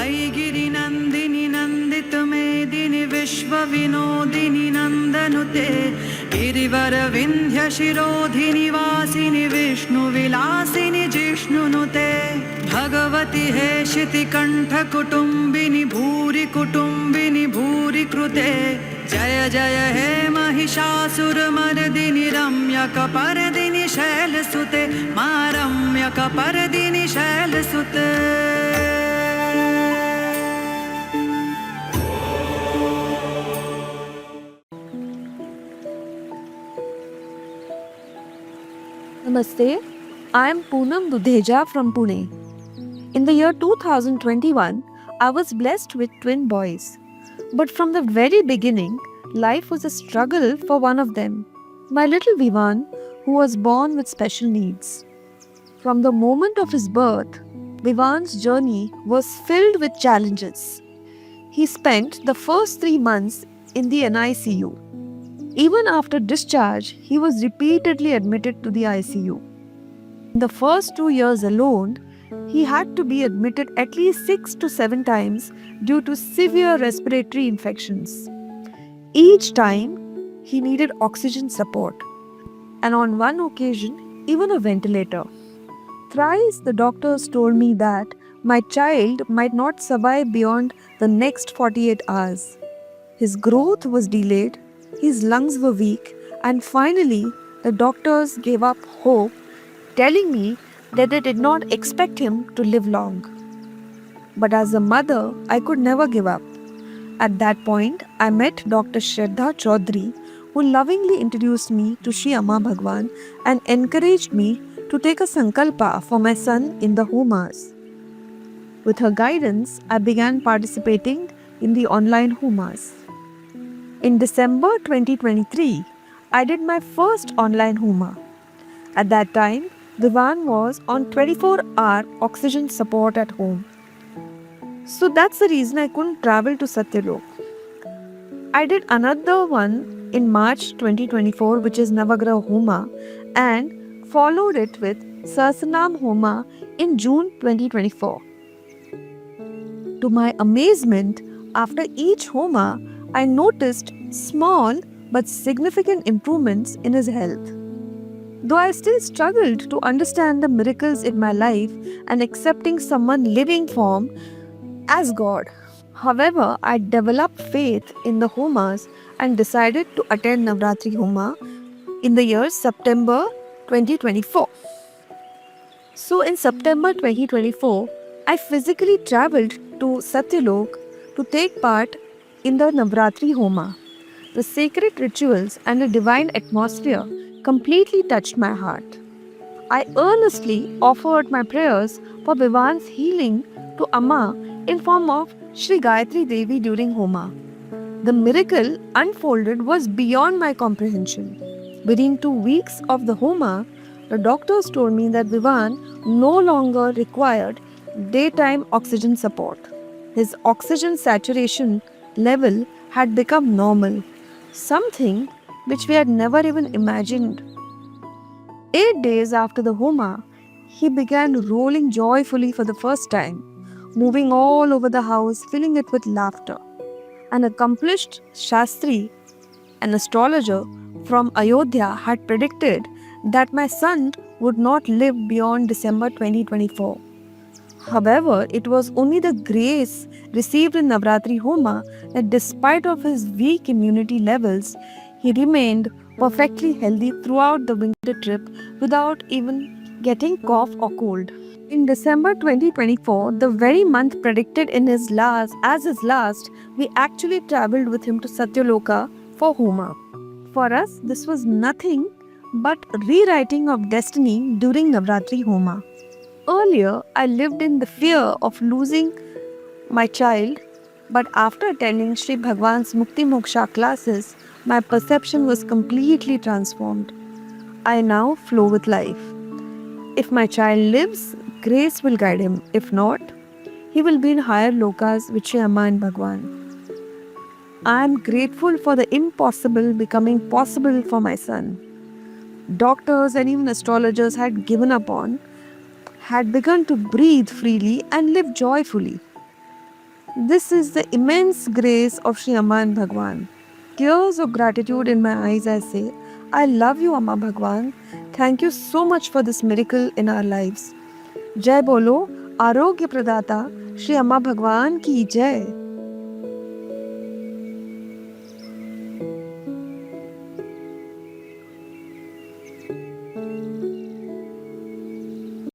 ऐगिरिनन्दिनि नन्दितमेदिनि विश्वविनोदिनि नन्दनुते गिरिवरविन्ध्यशिरोधिनि वासिनि विष्णुविलासिनि जिष्णुनुते भगवति हेशितिकण्ठकुटुम्बिनि भूरि कुटुम्बिनि भूरि कृते जय जय हे महिषासुरमर्दिनि रम्यकपर्दिनि शैलसुते मा रम्यकपर्दिनि शैलसुते। Namaste, I am Poonam Dudheja from Pune. In the year 2021, I was blessed with twin boys. But from the very beginning, life was a struggle for one of them, my little Vivan, who was born with special needs. From the moment of his birth, Vivan's journey was filled with challenges. He spent the first 3 months in the NICU. Even after discharge, he was repeatedly admitted to the ICU. In the first 2 years alone, he had to be admitted at least 6 to 7 times due to severe respiratory infections. Each time, he needed oxygen support, and on one occasion, even a ventilator. Thrice, the doctors told me that my child might not survive beyond the next 48 hours. His growth was delayed, his lungs were weak, and finally, the doctors gave up hope, telling me that they did not expect him to live long. But as a mother, I could never give up. At that point, I met Dr. Shraddha Chaudhary, who lovingly introduced me to Shri Amma Bhagwan and encouraged me to take a sankalpa for my son in the Homas. With her guidance, I began participating in the online Homas. In December 2023, I did my first online Homa. At that time, Vivan was on 24-hour oxygen support at home. So that's the reason I couldn't travel to Satyalok. I did another one in March 2024, which is Navagraha Homa, and followed it with Sahasranam Homa in June 2024. To my amazement, after each Homa, I noticed small but significant improvements in his health. Though I still struggled to understand the miracles in my life and accepting someone living form as God. However, I developed faith in the Homas and decided to attend Navratri Homa in the year September 2024. So in September 2024, I physically traveled to Satyalok to take part in the Navratri Homa. The sacred rituals and the divine atmosphere completely touched my heart. I earnestly offered my prayers for Vivan's healing to Amma in form of Shri Gayatri Devi during Homa. The miracle unfolded was beyond my comprehension. Within 2 weeks of the Homa, the doctors told me that Vivan no longer required daytime oxygen support. His oxygen saturation level had become normal, something which we had never even imagined. 8 days after the Homa, he began rolling joyfully for the first time, moving all over the house, filling it with laughter. An accomplished Shastri, an astrologer from Ayodhya, had predicted that my son would not live beyond December 2024. However, it was only the grace received in Navratri Homa that despite of his weak immunity levels, he remained perfectly healthy throughout the winter trip without even getting cough or cold. In December 2024, the very month predicted in his last, we actually traveled with him to Satyaloka for Homa. For us, this was nothing but rewriting of destiny during Navratri Homa. Earlier, I lived in the fear of losing my child, but after attending Sri Bhagwan's Mukti Moksha classes, my perception was completely transformed. I now flow with life. If my child lives, grace will guide him. If not, he will be in higher lokas with Shri Amma and Bhagwan. I am grateful for the impossible becoming possible for my son. Doctors and even astrologers had begun to breathe freely and live joyfully. This is the immense grace of Shri Amma and Bhagwan. Tears of gratitude in my eyes, I say, I love you, Amma Bhagwan. Thank you so much for this miracle in our lives. जय बोलो आरोग्य प्रदाता श्री अम्मा भगवान की जय.